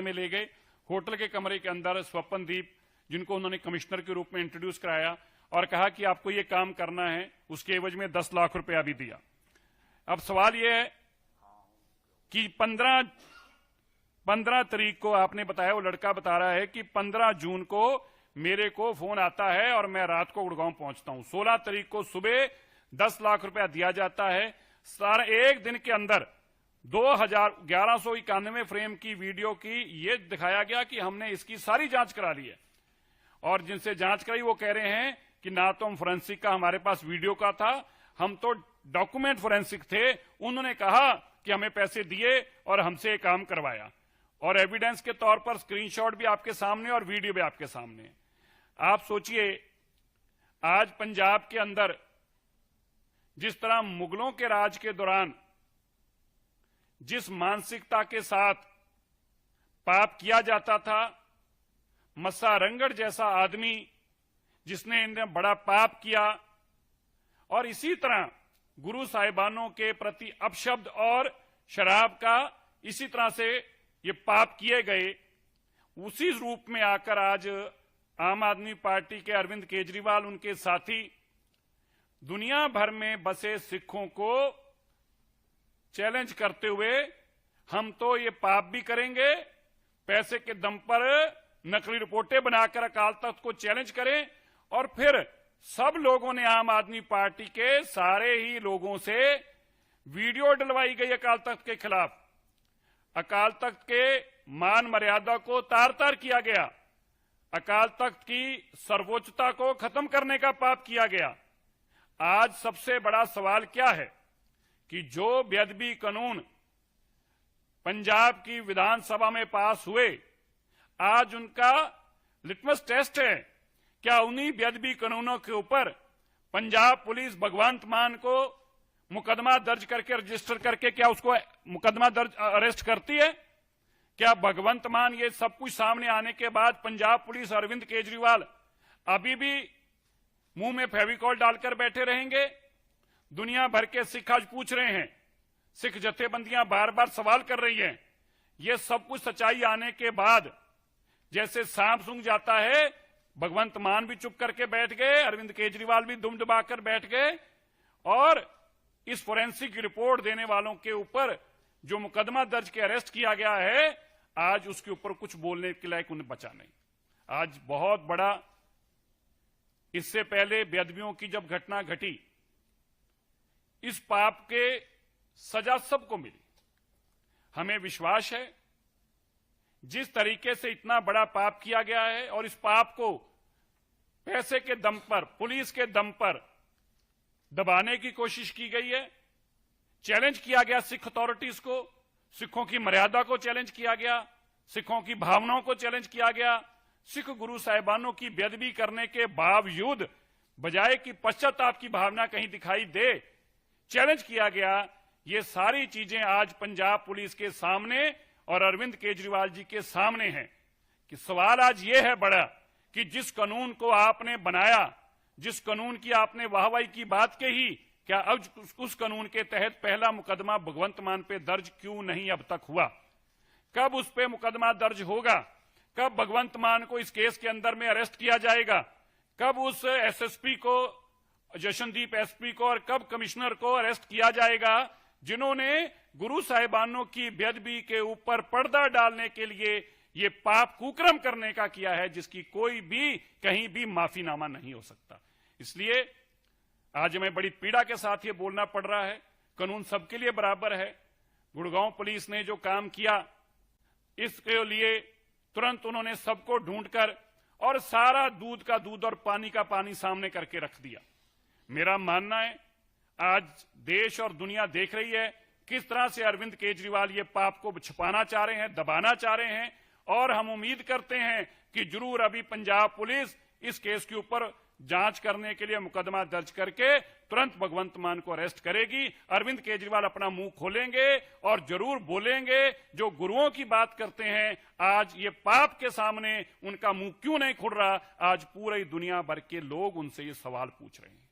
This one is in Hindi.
में ले गए। होटल के कमरे के अंदर स्वपनदीप, जिनको उन्होंने कमिश्नर के रूप में इंट्रोड्यूस कराया और कहा कि आपको ये काम करना है, उसके एवज में 10 लाख रुपया भी दिया। अब सवाल यह है कि 15 तारीख को आपने बताया, वो लड़का बता रहा है कि 15 जून को मेरे को फोन आता है और मैं रात को गुड़गांव पहुंचता हूं। 16 तारीख को सुबह 10 लाख रुपया दिया जाता है। सारा एक दिन के अंदर 1191 फ्रेम की वीडियो की ये दिखाया गया कि हमने इसकी सारी जांच करा ली है, और जिनसे जांच कराई वो कह रहे हैं कि ना तो हम फोरेंसिक का हमारे पास वीडियो का था, हम तो डॉक्यूमेंट फोरेंसिक थे। उन्होंने कहा कि हमें पैसे दिए और हमसे काम करवाया, और एविडेंस के तौर पर स्क्रीनशॉट भी आपके सामने और वीडियो भी आपके सामने। आप सोचिए, आज पंजाब के अंदर जिस तरह मुगलों के राज के दौरान जिस मानसिकता के साथ पाप किया जाता था, मस्सा रंगड़ जैसा आदमी जिसने इन्हें बड़ा पाप किया, और इसी तरह गुरु साहिबानों के प्रति अपशब्द और शराब का इसी तरह से ये पाप किए गए, उसी रूप में आकर आज आम आदमी पार्टी के अरविंद केजरीवाल, उनके साथी दुनिया भर में बसे सिखों को चैलेंज करते हुए हम तो ये पाप भी करेंगे, पैसे के दम पर नकली रिपोर्टें बनाकर अकाल तख्त को चैलेंज करें, और फिर सब लोगों ने, आम आदमी पार्टी के सारे ही लोगों से वीडियो डलवाई गई अकाल तख्त के खिलाफ। अकाल तख्त के मान मर्यादा को तार तार किया गया, अकाल तख्त की सर्वोच्चता को खत्म करने का पाप किया गया। आज सबसे बड़ा सवाल क्या है कि जो बेअदबी कानून पंजाब की विधानसभा में पास हुए, आज उनका लिटमस टेस्ट है। क्या उन्हीं बेअदबी कानूनों के ऊपर पंजाब पुलिस भगवंत मान को मुकदमा दर्ज करके, रजिस्टर करके, क्या उसको मुकदमा दर्ज अरेस्ट करती है? क्या भगवंत मान ये सब कुछ सामने आने के बाद पंजाब पुलिस, अरविंद केजरीवाल अभी भी मुंह में फेविकॉल डालकर बैठे रहेंगे? दुनिया भर के सिख आज पूछ रहे हैं, सिख जथेबंदियां बार बार सवाल कर रही हैं। ये सब कुछ सच्चाई आने के बाद जैसे सांप सूंघ जाता है, भगवंत मान भी चुप करके बैठ गए, अरविंद केजरीवाल भी दुम दबाकर बैठ गए, और इस फोरेंसिक रिपोर्ट देने वालों के ऊपर जो मुकदमा दर्ज के अरेस्ट किया गया है, आज उसके ऊपर कुछ बोलने के लायक उन्हें बचा नहीं। आज बहुत बड़ा, इससे पहले बेअदबियों की जब घटना घटी, इस पाप के सजा सबको मिली। हमें विश्वास है जिस तरीके से इतना बड़ा पाप किया गया है, और इस पाप को पैसे के दम पर, पुलिस के दम पर दबाने की कोशिश की गई है, चैलेंज किया गया सिख अथॉरिटीज को, सिखों की मर्यादा को चैलेंज किया गया, सिखों की भावनाओं को चैलेंज किया गया। सिख गुरु साहिबानों की बेअदबी करने के बावजूद, बजाय कि पश्चाताप की भावना कहीं दिखाई दे, चैलेंज किया गया। ये सारी चीजें आज पंजाब पुलिस के सामने और अरविंद केजरीवाल जी के सामने हैं कि सवाल आज ये है बड़ा कि जिस कानून को आपने बनाया, जिस कानून की आपने वाहवाही की बात कही, क्या अब उस कानून के तहत पहला मुकदमा भगवंत मान पे दर्ज क्यों नहीं अब तक हुआ? कब उस पे मुकदमा दर्ज होगा? कब भगवंत मान को इस केस के अंदर में अरेस्ट किया जाएगा? कब उस एसएसपी को, जशनदीप एसपी को, और कब कमिश्नर को अरेस्ट किया जाएगा जिन्होंने गुरु साहिबानों की बेअदबी के ऊपर पर्दा डालने के लिए ये पाप कुकर्म करने का किया है, जिसकी कोई भी कहीं भी माफीनामा नहीं हो सकता। इसलिए आज हमें बड़ी पीड़ा के साथ ये बोलना पड़ रहा है, कानून सबके लिए बराबर है। गुड़गांव पुलिस ने जो काम किया, इसके लिए तुरंत उन्होंने सबको ढूंढकर और सारा दूध का दूध और पानी का पानी सामने करके रख दिया। मेरा मानना है आज देश और दुनिया देख रही है किस तरह से अरविंद केजरीवाल ये पाप को छुपाना चाह रहे हैं, दबाना चाह रहे हैं, और हम उम्मीद करते हैं कि जरूर अभी पंजाब पुलिस इस केस के ऊपर जांच करने के लिए मुकदमा दर्ज करके तुरंत भगवंत मान को अरेस्ट करेगी। अरविंद केजरीवाल अपना मुंह खोलेंगे और जरूर बोलेंगे, जो गुरुओं की बात करते हैं, आज ये पाप के सामने उनका मुंह क्यों नहीं खुल रहा? आज पूरी दुनिया भर के लोग उनसे ये सवाल पूछ रहे हैं।